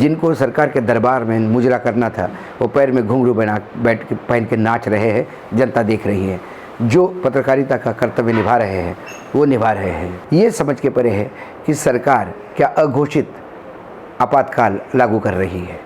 जिनको सरकार के दरबार में मुजरा करना था वो पैर में घुंघरू बैठ के पहन के नाच रहे हैं, जनता देख रही है। जो पत्रकारिता का कर्तव्य निभा रहे हैं वो निभा रहे हैं। ये समझ के परे है कि सरकार क्या अघोषित आपातकाल लागू कर रही है।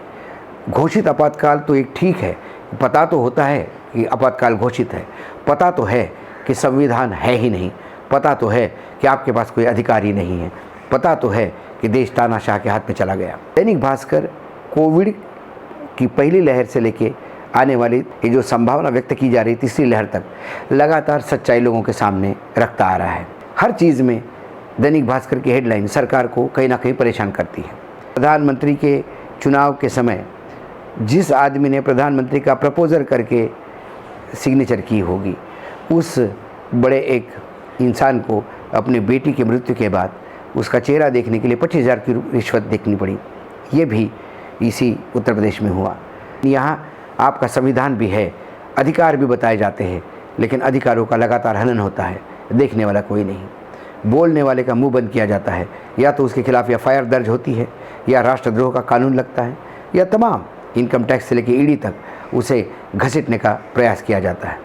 घोषित आपातकाल तो एक ठीक है, पता तो होता है कि आपातकाल घोषित है, पता तो है कि संविधान है ही नहीं, पता तो है कि आपके पास कोई अधिकार ही नहीं है, पता तो है कि देश तानाशाह के हाथ में चला गया। दैनिक भास्कर कोविड की पहली लहर से लेके आने वाली ये जो संभावना व्यक्त की जा रही तीसरी लहर तक लगातार सच्चाई लोगों के सामने रखता आ रहा है। हर चीज़ में दैनिक भास्कर की हेडलाइन सरकार को कहीं ना कहीं परेशान करती है। प्रधानमंत्री के चुनाव के समय जिस आदमी ने प्रधानमंत्री का प्रपोजल करके सिग्नेचर की होगी, उस बड़े एक इंसान को अपनी बेटी की मृत्यु के बाद उसका चेहरा देखने के लिए 25,000 की रिश्वत देखनी पड़ी। ये भी इसी उत्तर प्रदेश में हुआ। यहाँ आपका संविधान भी है, अधिकार भी बताए जाते हैं, लेकिन अधिकारों का लगातार हनन होता है, देखने वाला कोई नहीं। बोलने वाले का मुंह बंद किया जाता है, या तो उसके खिलाफ एफआईआर दर्ज होती है, या राष्ट्रद्रोह का कानून लगता है, या तमाम इनकम टैक्स से लेकर ईडी तक उसे घसीटने का प्रयास किया जाता है।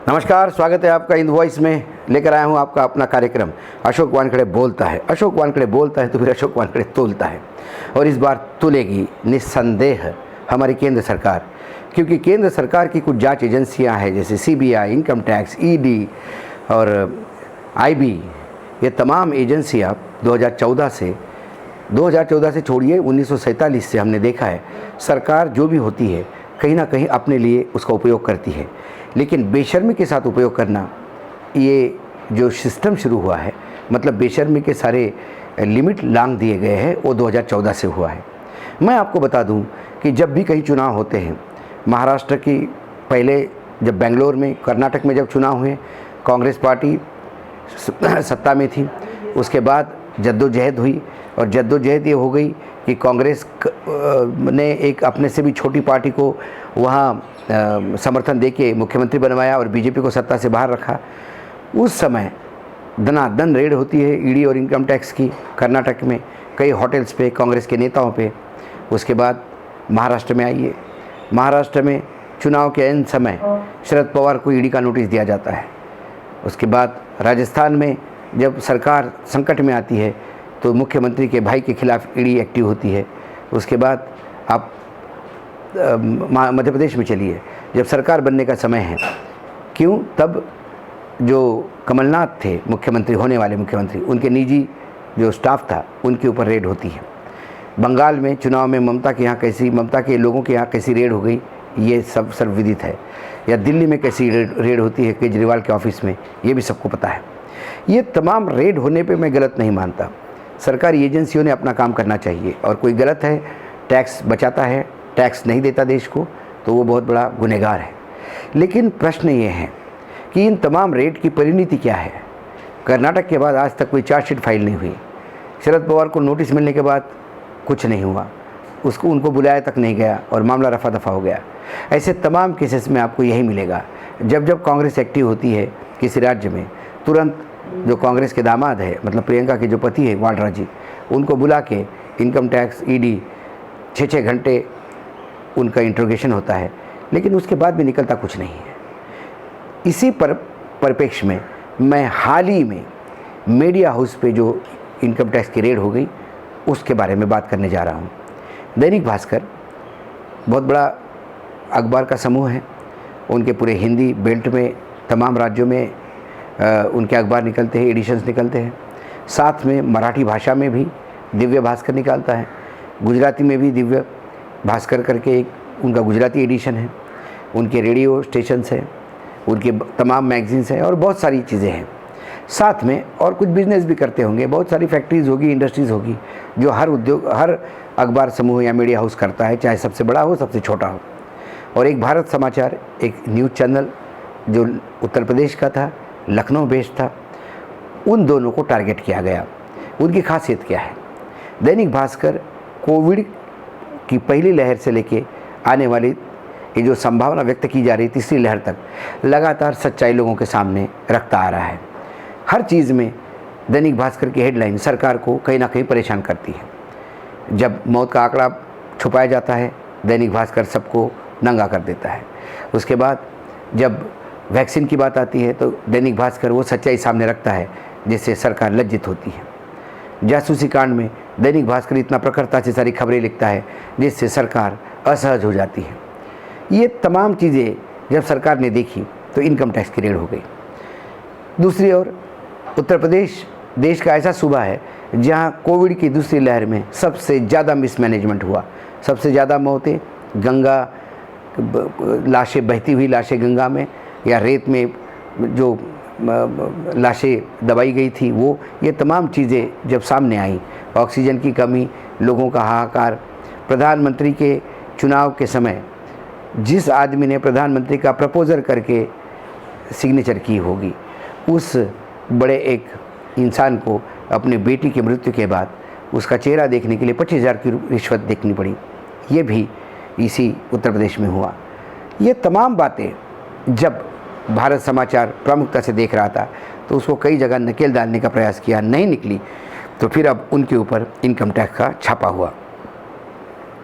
नमस्कार, स्वागत है आपका इन वॉइस में। लेकर आया हूँ आपका अपना कार्यक्रम अशोक वानखेड़े बोलता है। अशोक वानखेड़े बोलता है तो फिर अशोक वानखेड़े तोलता है, और इस बार तुलेगी निस्संदेह हमारी केंद्र सरकार, क्योंकि केंद्र सरकार की कुछ जांच एजेंसियां हैं जैसे सीबीआई, इनकम टैक्स, ईडी और आईबी। ये तमाम एजेंसियां 2014 से छोड़िए 1947 से हमने देखा है सरकार जो भी होती है कहीं ना कहीं अपने लिए उसका उपयोग करती है, लेकिन बेशर्मी के साथ उपयोग करना, ये जो सिस्टम शुरू हुआ है, मतलब बेशर्मी के सारे लिमिट लांघ दिए गए हैं, वो 2014 से हुआ है। मैं आपको बता दूं कि जब भी कहीं चुनाव होते हैं, महाराष्ट्र की पहले जब बेंगलोर में, कर्नाटक में जब चुनाव हुए, कांग्रेस पार्टी सत्ता में थी, उसके बाद जद्दोजहद हुई, और जद्दोजहद ये हो गई कि कांग्रेस ने एक अपने से भी छोटी पार्टी को वहाँ समर्थन देके मुख्यमंत्री बनवाया और बीजेपी को सत्ता से बाहर रखा। उस समय दनादन रेड होती है ईडी और इनकम टैक्स की कर्नाटक में, कई होटल्स पे, कांग्रेस के नेताओं पे। उसके बाद महाराष्ट्र में आइए, महाराष्ट्र में चुनाव के एंड समय शरद पवार को ईडी का नोटिस दिया जाता है। उसके बाद राजस्थान में जब सरकार संकट में आती है तो मुख्यमंत्री के भाई के खिलाफ ईडी एक्टिव होती है। उसके बाद आप मध्य प्रदेश में चलिए, जब सरकार बनने का समय है, क्यों तब जो कमलनाथ थे मुख्यमंत्री, होने वाले मुख्यमंत्री, उनके निजी जो स्टाफ था उनके ऊपर रेड होती है। बंगाल में चुनाव में ममता के लोगों के यहाँ कैसी रेड हो गई, ये सब सर्वविदित है। या दिल्ली में कैसी रेड होती है केजरीवाल के ऑफिस में, ये भी सबको पता है। ये तमाम रेड होने पे मैं गलत नहीं मानता, सरकारी एजेंसियों ने अपना काम करना चाहिए। और कोई गलत है, टैक्स बचाता है, टैक्स नहीं देता देश को, तो वो बहुत बड़ा गुनहगार है। लेकिन प्रश्न ये है कि इन तमाम रेड की परिणति क्या है। कर्नाटक के बाद आज तक कोई चार्जशीट फाइल नहीं हुई। शरद पवार को नोटिस मिलने के बाद कुछ नहीं हुआ, उनको बुलाया तक नहीं गया और मामला रफा दफा हो गया। ऐसे तमाम केसेस में आपको यही मिलेगा। जब कांग्रेस एक्टिव होती है किसी राज्य में, तुरंत जो कांग्रेस के दामाद है, मतलब प्रियंका के जो पति है वाड्रा जी, उनको बुला के इनकम टैक्स, ईडी 6-6 घंटे उनका इंट्रोगेशन होता है, लेकिन उसके बाद भी निकलता कुछ नहीं है। इसी परिप्रेक्ष्य में मैं हाल ही में मीडिया हाउस पे जो इनकम टैक्स की रेड हो गई उसके बारे में बात करने जा रहा हूँ। दैनिक भास्कर बहुत बड़ा अखबार का समूह है, उनके पूरे हिंदी बेल्ट में तमाम राज्यों में उनके अखबार निकलते हैं, एडिशंस निकलते हैं। साथ में मराठी भाषा में भी दिव्य भास्कर निकालता है, गुजराती में भी दिव्य भास्कर करके एक उनका गुजराती एडिशन है, उनके रेडियो स्टेशंस हैं, उनके तमाम मैगजीन्स हैं और बहुत सारी चीज़ें हैं। साथ में और कुछ बिजनेस भी करते होंगे, बहुत सारी फैक्ट्रीज़ होगी, इंडस्ट्रीज़ होगी, जो हर अखबार समूह या मीडिया हाउस करता है, चाहे सबसे बड़ा हो सबसे छोटा हो। और एक भारत समाचार, एक न्यूज़ चैनल जो उत्तर प्रदेश का था, लखनऊ बेस्ड था, उन दोनों को टारगेट किया गया। उनकी खासियत क्या है? दैनिक भास्कर कोविड की पहली लहर से लेके आने वाली ये जो संभावना व्यक्त की जा रही तीसरी लहर तक लगातार सच्चाई लोगों के सामने रखता आ रहा है। हर चीज़ में दैनिक भास्कर की हेडलाइन सरकार को कहीं ना कहीं परेशान करती है। जब मौत का आंकड़ा छुपाया जाता है, दैनिक भास्कर सबको नंगा कर देता है। उसके बाद जब वैक्सीन की बात आती है तो दैनिक भास्कर वो सच्चाई सामने रखता है जिससे सरकार लज्जित होती है। जासूसी कांड में दैनिक भास्कर इतना प्रखरता से सारी खबरें लिखता है जिससे सरकार असहज हो जाती है। ये तमाम चीज़ें जब सरकार ने देखी तो इनकम टैक्स की रेड हो गई। दूसरी ओर उत्तर प्रदेश देश का ऐसा सूबा है जहां कोविड की दूसरी लहर में सबसे ज़्यादा मिसमैनेजमेंट हुआ, सबसे ज़्यादा मौतें गंगा लाशें, बहती हुई लाशें गंगा में या रेत में जो लाशें दबाई गई थी वो, ये तमाम चीज़ें जब सामने आई, ऑक्सीजन की कमी, लोगों का हाहाकार, प्रधानमंत्री के चुनाव के समय जिस आदमी ने प्रधानमंत्री का प्रपोजल करके सिग्नेचर की होगी, उस बड़े एक इंसान को अपनी बेटी की मृत्यु के बाद उसका चेहरा देखने के लिए 25,000 की रिश्वत देखनी पड़ी। ये भी इसी उत्तर प्रदेश में हुआ। ये तमाम बातें जब भारत समाचार प्रमुखता से देख रहा था तो उसको कई जगह नकेल डालने का प्रयास किया, नहीं निकली, तो फिर अब उनके ऊपर इनकम टैक्स का छापा हुआ।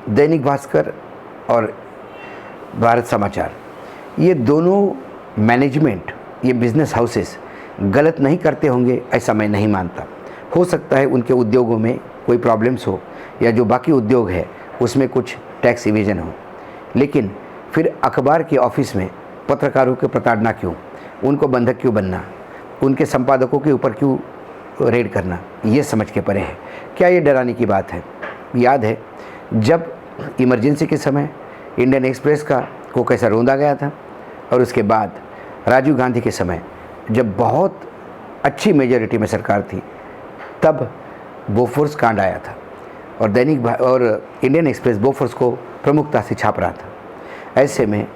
दैनिक भास्कर और भारत समाचार, ये दोनों मैनेजमेंट, ये बिज़नेस हाउसेस गलत नहीं करते होंगे ऐसा मैं नहीं मानता। हो सकता है उनके उद्योगों में कोई प्रॉब्लम्स हो या जो बाकी उद्योग है उसमें कुछ टैक्स इवेजन हो, लेकिन फिर अखबार के ऑफिस में पत्रकारों की प्रताड़ना क्यों, उनको बंधक क्यों बनना, उनके संपादकों के ऊपर क्यों रेड करना, ये समझ के परे है। क्या ये डराने की बात है? याद है जब इमरजेंसी के समय इंडियन एक्सप्रेस को कैसा रोंदा गया था, और उसके बाद राजीव गांधी के समय जब बहुत अच्छी मेजॉरिटी में सरकार थी तब बोफोर्स कांड आया था और इंडियन एक्सप्रेस बोफोर्स को प्रमुखता से छाप रहा था। ऐसे में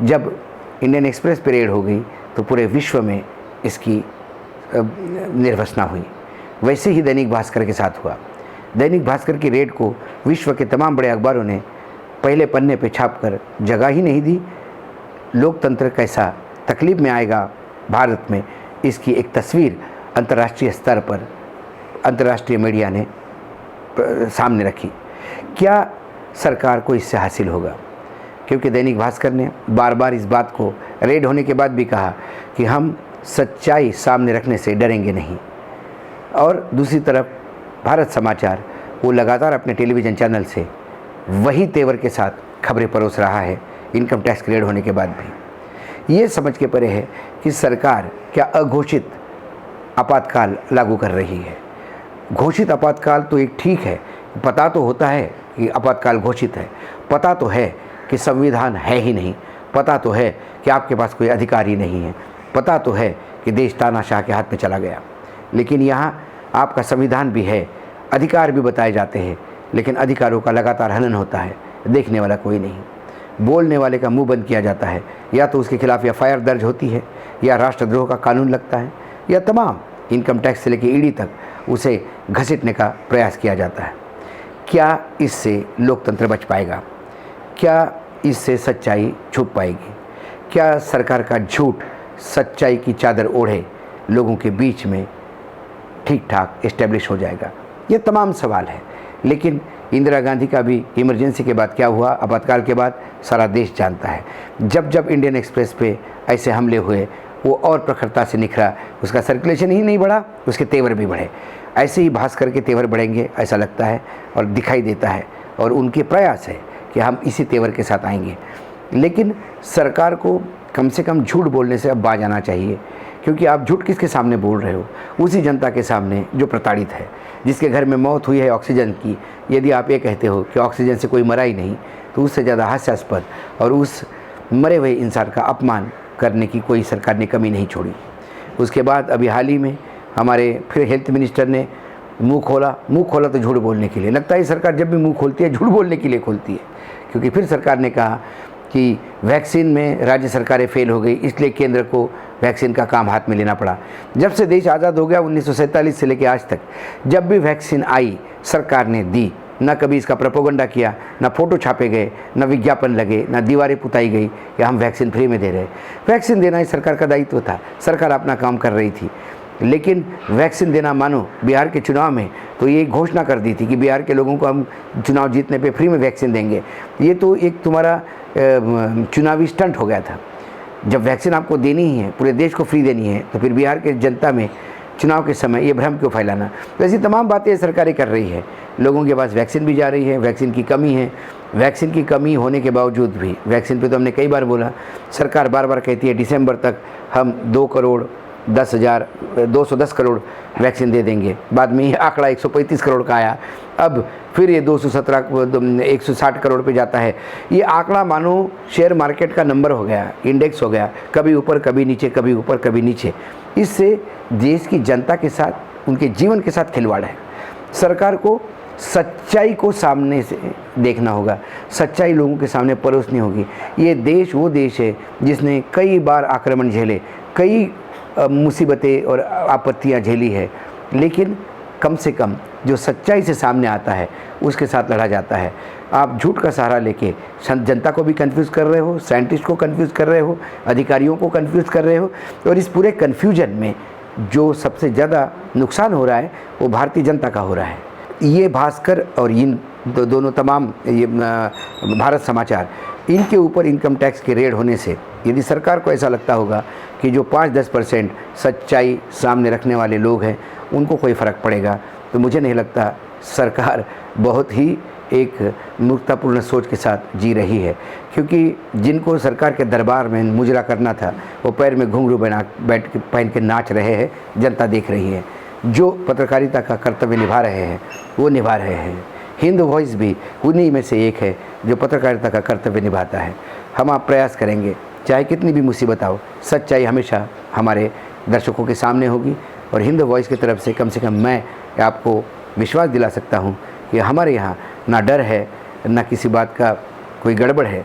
जब इंडियन एक्सप्रेस पे रेड हो गई तो पूरे विश्व में इसकी निर्वसना हुई। वैसे ही दैनिक भास्कर के साथ हुआ। दैनिक भास्कर की रेड को विश्व के तमाम बड़े अखबारों ने पहले पन्ने पे छापकर जगह ही नहीं दी। लोकतंत्र कैसा तकलीफ में आएगा भारत में, इसकी एक तस्वीर अंतर्राष्ट्रीय स्तर पर अंतर्राष्ट्रीय मीडिया ने सामने रखी। क्या सरकार को इससे हासिल होगा? क्योंकि दैनिक भास्कर ने बार बार इस बात को रेड होने के बाद भी कहा कि हम सच्चाई सामने रखने से डरेंगे नहीं। और दूसरी तरफ भारत समाचार वो लगातार अपने टेलीविज़न चैनल से वही तेवर के साथ खबरें परोस रहा है इनकम टैक्स की रेड होने के बाद भी। ये समझ के परे है कि सरकार क्या अघोषित आपातकाल लागू कर रही है। घोषित आपातकाल तो एक ठीक है, पता तो होता है कि आपातकाल घोषित है, पता तो है कि संविधान है ही नहीं, पता तो है कि आपके पास कोई अधिकार ही नहीं है, पता तो है कि देश तानाशाह के हाथ में चला गया। लेकिन यहाँ आपका संविधान भी है, अधिकार भी बताए जाते हैं, लेकिन अधिकारों का लगातार हनन होता है, देखने वाला कोई नहीं। बोलने वाले का मुंह बंद किया जाता है, या तो उसके खिलाफ एफआईआर दर्ज होती है, या राष्ट्रद्रोह का कानून लगता है, या तमाम इनकम टैक्स से लेकर ईडी तक उसे घसीटने का प्रयास किया जाता है। क्या इससे लोकतंत्र बच पाएगा? क्या इससे सच्चाई छुप पाएगी? क्या सरकार का झूठ सच्चाई की चादर ओढ़े लोगों के बीच में ठीक ठाक इस्टेब्लिश हो जाएगा? ये तमाम सवाल है। लेकिन इंदिरा गांधी का भी इमरजेंसी के बाद क्या हुआ, आपातकाल के बाद, सारा देश जानता है। जब जब इंडियन एक्सप्रेस पे ऐसे हमले हुए वो और प्रखरता से निखरा, उसका सर्कुलेशन ही नहीं बढ़ा, उसके तेवर भी बढ़े। ऐसे ही भास्कर के तेवर बढ़ेंगे ऐसा लगता है और दिखाई देता है, और उनके प्रयास है कि हम इसी तेवर के साथ आएंगे। लेकिन सरकार को कम से कम झूठ बोलने से अब बाज आना चाहिए, क्योंकि आप झूठ किसके सामने बोल रहे हो? उसी जनता के सामने जो प्रताड़ित है, जिसके घर में मौत हुई है ऑक्सीजन की। यदि आप ये कहते हो कि ऑक्सीजन से कोई मरा ही नहीं, तो उससे ज़्यादा हास्यास्पद और उस मरे हुए इंसान का अपमान करने की कोई सरकार ने कमी नहीं छोड़ी। उसके बाद अभी हाल ही में हमारे फिर हेल्थ मिनिस्टर ने मुंह खोला तो झूठ बोलने के लिए। लगता है सरकार जब भी मुंह खोलती है झूठ बोलने के लिए खोलती है, क्योंकि फिर सरकार ने कहा कि वैक्सीन में राज्य सरकारें फेल हो गई, इसलिए केंद्र को वैक्सीन का काम हाथ में लेना पड़ा। जब से देश आज़ाद हो गया 1947 से लेकर आज तक, जब भी वैक्सीन आई सरकार ने दी, ना कभी इसका प्रोपेगेंडा किया, ना फोटो छापे गए, ना विज्ञापन लगे, ना दीवारें पुताई गई कि हम वैक्सीन फ्री में दे रहे हैं। वैक्सीन देना ही सरकार का दायित्व था, सरकार अपना काम कर रही थी। लेकिन वैक्सीन देना मानो बिहार के चुनाव में तो ये घोषणा कर दी थी कि बिहार के लोगों को हम चुनाव जीतने पे फ्री में वैक्सीन देंगे। ये तो एक तुम्हारा चुनावी स्टंट हो गया था। जब वैक्सीन आपको देनी ही है, पूरे देश को फ्री देनी है, तो फिर बिहार के जनता में चुनाव के समय ये भ्रम क्यों फैलाना। तो ऐसी तमाम बातें सरकारें कर रही है। लोगों के पास वैक्सीन भी जा रही है, वैक्सीन की कमी है। वैक्सीन की कमी होने के बावजूद भी वैक्सीन पे तो हमने कई बार बोला, सरकार बार बार कहती है दिसंबर तक हम 210 करोड़ वैक्सीन दे देंगे। बाद में ये आंकड़ा 135 करोड़ का आया, अब फिर ये 160 करोड़ पे जाता है। ये आंकड़ा मानो शेयर मार्केट का नंबर हो गया, इंडेक्स हो गया, कभी ऊपर कभी नीचे, कभी ऊपर कभी नीचे। इससे देश की जनता के साथ, उनके जीवन के साथ खिलवाड़ है। सरकार को सच्चाई को सामने से देखना होगा, सच्चाई लोगों के सामने परोसनी होगी। ये देश वो देश है जिसने कई बार आक्रमण झेले, कई मुसीबतें और आपत्तियां झेली है, लेकिन कम से कम जो सच्चाई से सामने आता है उसके साथ लड़ा जाता है। आप झूठ का सहारा लेके जनता को भी कंफ्यूज कर रहे हो, साइंटिस्ट को कंफ्यूज कर रहे हो, अधिकारियों को कंफ्यूज कर रहे हो, और इस पूरे कन्फ्यूजन में जो सबसे ज़्यादा नुकसान हो रहा है वो भारतीय जनता का हो रहा है। ये भास्कर और इन दोनों तमाम ये भारत समाचार, इनके ऊपर इनकम टैक्स के रेड होने से यदि सरकार को ऐसा लगता होगा कि जो 5-10% सच्चाई सामने रखने वाले लोग हैं उनको कोई फ़र्क पड़ेगा, तो मुझे नहीं लगता सरकार बहुत ही एक मूर्खतापूर्ण सोच के साथ जी रही है। क्योंकि जिनको सरकार के दरबार में मुजरा करना था वो पैर में घुंघरू पहन के नाच रहे हैं, जनता देख रही है। जो पत्रकारिता का कर्तव्य निभा रहे हैं वो निभा रहे हैं। हिंद वॉइस भी उन्हीं में से एक है जो पत्रकारिता का कर्तव्य निभाता है। हम आप प्रयास करेंगे, चाहे कितनी भी मुसीबत आओ, सच्चाई हमेशा हमारे दर्शकों के सामने होगी। और हिंद वॉइस की तरफ से कम मैं आपको विश्वास दिला सकता हूँ कि हमारे यहाँ ना डर है, ना किसी बात का कोई गड़बड़ है,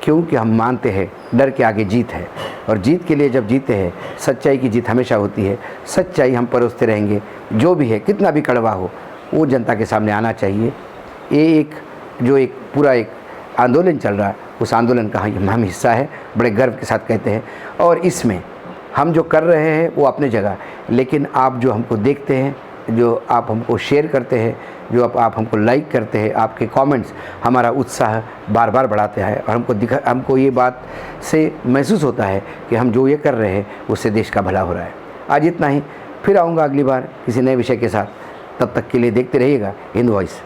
क्योंकि हम मानते हैं डर के आगे जीत है। और जीत के लिए जब जीते हैं, सच्चाई की जीत हमेशा होती है। सच्चाई हम परोसते रहेंगे, जो भी है, कितना भी कड़वा हो, वो जनता के सामने आना चाहिए। ये एक पूरा एक आंदोलन चल रहा है, उस आंदोलन का हम हिस्सा है, बड़े गर्व के साथ कहते हैं। और इसमें हम जो कर रहे हैं वो अपने जगह, लेकिन आप जो हमको देखते हैं, जो आप हमको शेयर करते हैं, जो आप हमको लाइक करते हैं, आपके कमेंट्स हमारा उत्साह बार बार बढ़ाते हैं। और हमको ये बात से महसूस होता है कि हम जो ये कर रहे हैं उससे देश का भला हो रहा है। आज इतना ही, फिर आऊँगा अगली बार किसी नए विषय के साथ। तब तक के लिए देखते रहिएगा हिंद वॉइस।